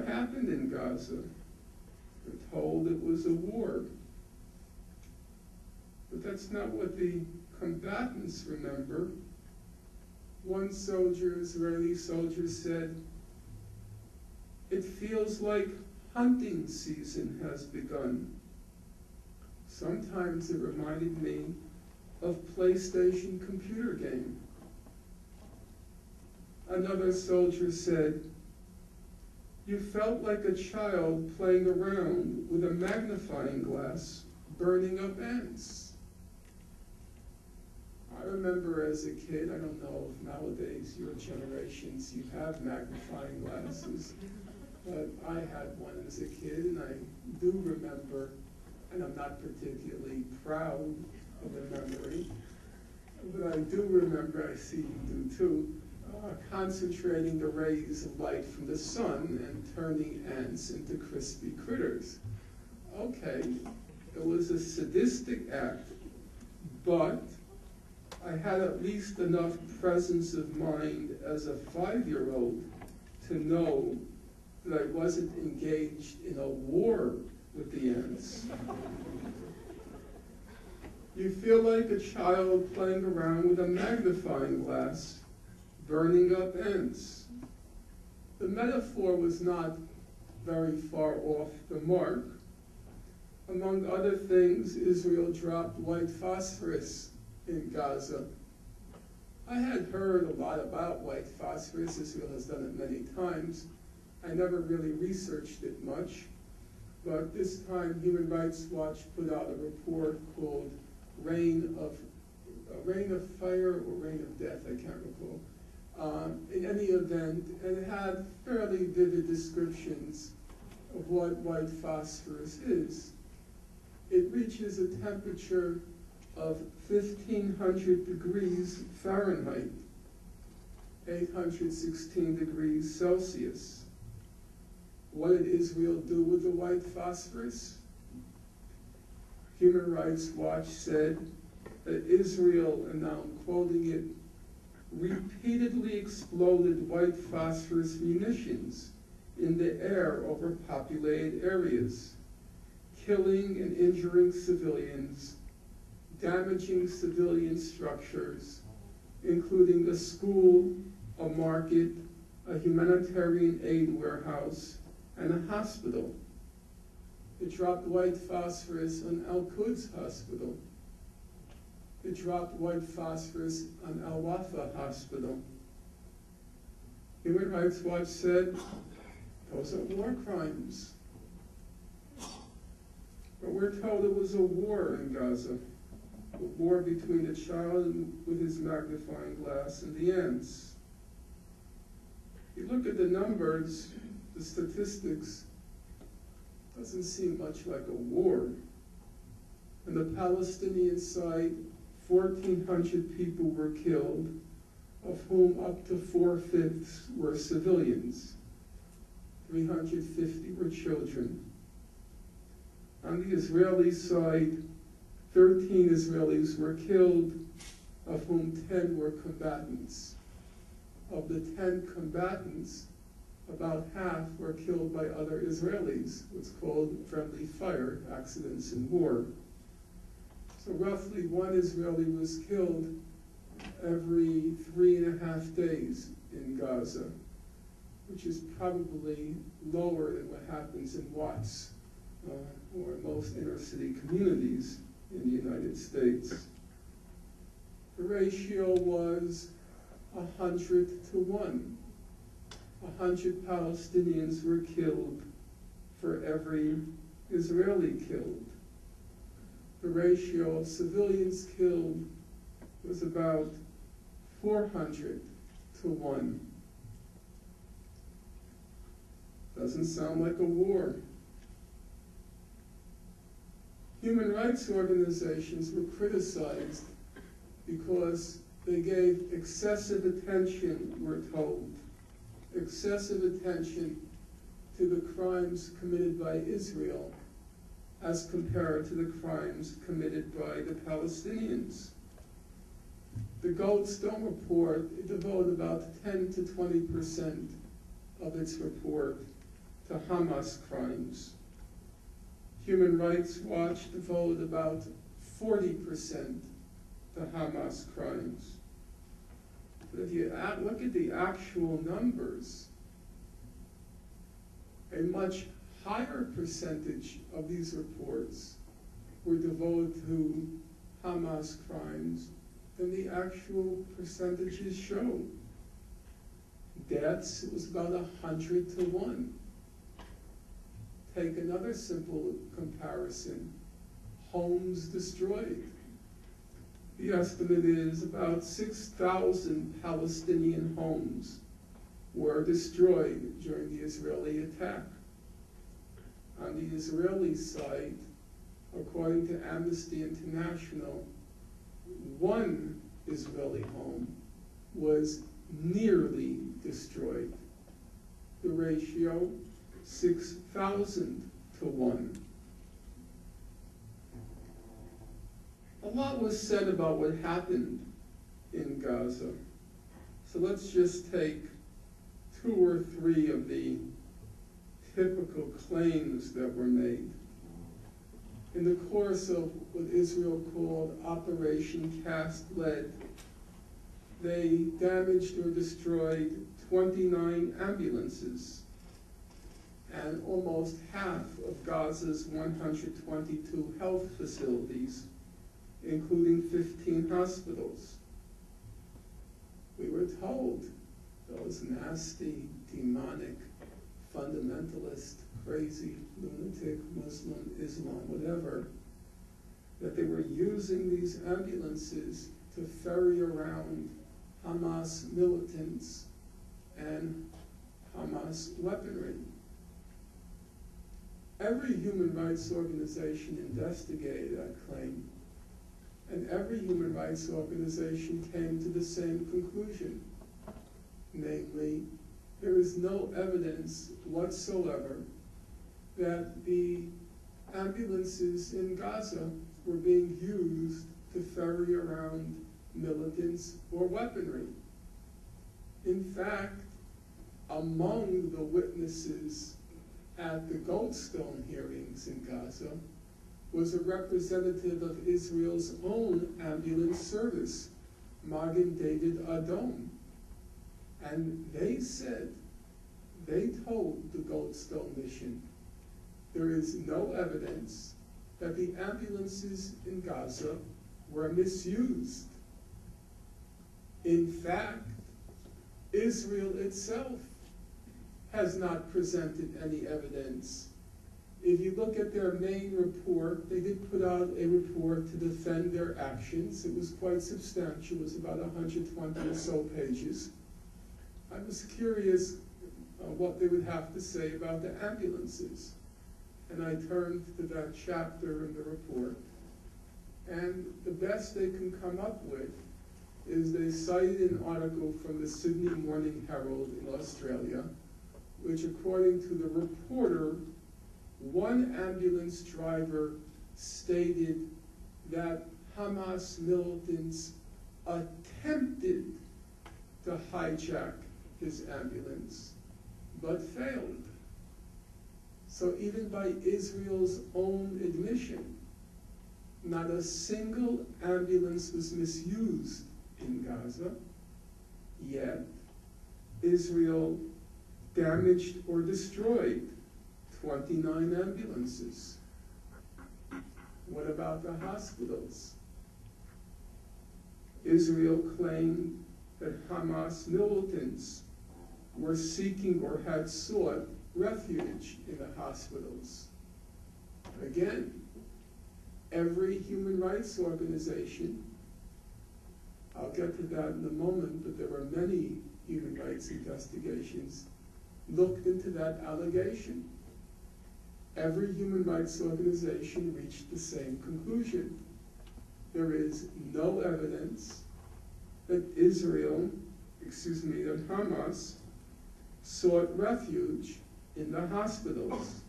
happened in Gaza? We're told it was a war. But that's not what the combatants remember. One soldier, Israeli soldier, said, "It feels like hunting season has begun." Sometimes it reminded me of PlayStation computer game. Another soldier said, "You felt like a child playing around with a magnifying glass, burning up ants." I remember as a kid, I don't know if nowadays, your generations, you have magnifying glasses, but I had one as a kid, and I do remember, and I'm not particularly proud of the memory, but I do remember, I see you do too, concentrating the rays of light from the sun and turning ants into crispy critters. Okay, it was a sadistic act, but I had at least enough presence of mind as a 5-year-old to know that I wasn't engaged in a war with the ants. You feel like a child playing around with a magnifying glass, burning up ants. The metaphor was not very far off the mark. Among other things, Israel dropped white phosphorus in Gaza. I had heard a lot about white phosphorus. Israel has done it many times. I never really researched it much, but this time Human Rights Watch put out a report called Rain of Fire or Rain of Death, I can't recall. In any event, and it had fairly vivid descriptions of what white phosphorus is. It reaches a temperature of 1,500 degrees Fahrenheit, 816 degrees Celsius. What did Israel do with the white phosphorus? Human Rights Watch said that Israel, and now I'm quoting it, repeatedly exploded white phosphorus munitions in the air over populated areas, killing and injuring civilians, damaging civilian structures, including a school, a market, a humanitarian aid warehouse, and a hospital. It dropped white phosphorus on Al-Quds Hospital. It dropped white phosphorus on Al-Wafa Hospital. Human Rights Watch said, those are war crimes. But we're told it was a war in Gaza, a war between a child with his magnifying glass and the ants. You look at the numbers, the statistics, doesn't seem much like a war. On the Palestinian side, 1,400 people were killed, of whom up to 4/5 were civilians. 350 were children. On the Israeli side, 13 Israelis were killed, of whom 10 were combatants. Of the 10 combatants, about half were killed by other Israelis, what's called friendly fire, accidents in war. So roughly 1 Israeli was killed every 3.5 days in Gaza, which is probably lower than what happens in Watts or most inner city communities in the United States. The ratio was 100 to 1. 100 Palestinians were killed for every Israeli killed. The ratio of civilians killed was about 400 to 1. Doesn't sound like a war. Human rights organizations were criticized because they gave excessive attention, we're told, excessive attention to the crimes committed by Israel as compared to the crimes committed by the Palestinians. The Goldstone report devoted about 10 to 20% of its report to Hamas crimes. Human Rights Watch devoted about 40% to Hamas crimes. But if you look at the actual numbers, a much higher percentage of these reports were devoted to Hamas crimes than the actual percentages show. Deaths, it was about 100 to 1. Take another simple comparison. Homes destroyed. The estimate is about 6,000 Palestinian homes were destroyed during the Israeli attack. On the Israeli side, according to Amnesty International, one Israeli home was nearly destroyed. The ratio, 6,000 to 1. A lot was said about what happened in Gaza. So let's just take 2 or 3 of the typical claims that were made. In the course of what Israel called Operation Cast Lead, they damaged or destroyed 29 ambulances and almost half of Gaza's 122 health facilities, including 15 hospitals. We were told those nasty, demonic, fundamentalist, crazy, lunatic, Muslim, Islam, whatever, that they were using these ambulances to ferry around Hamas militants and Hamas weaponry. Every human rights organization investigated that claim, and every human rights organization came to the same conclusion. Namely, there is no evidence whatsoever that the ambulances in Gaza were being used to ferry around militants or weaponry. In fact, among the witnesses at the Goldstone hearings in Gaza was a representative of Israel's own ambulance service, Magen David Adom. And they said, they told the Goldstone mission, there is no evidence that the ambulances in Gaza were misused. In fact, Israel itself has not presented any evidence. If you look at their main report, they did put out a report to defend their actions. It was quite substantial. It was about 120 or so pages. I was curious what they would have to say about the ambulances. And I turned to that chapter in the report. And the best they can come up with is they cited an article from the Sydney Morning Herald in Australia, which according to the reporter, one ambulance driver stated that Hamas militants attempted to hijack his ambulance, but failed. So even by Israel's own admission, not a single ambulance was misused in Gaza, yet Israel damaged or destroyed 29 ambulances. What about the hospitals? Israel claimed that Hamas militants were seeking or had sought refuge in the hospitals. Again, every human rights organization, I'll get to that in a moment, but there were many human rights investigations, looked into that allegation. Every human rights organization reached the same conclusion. There is no evidence that that Hamas sought refuge in the hospitals.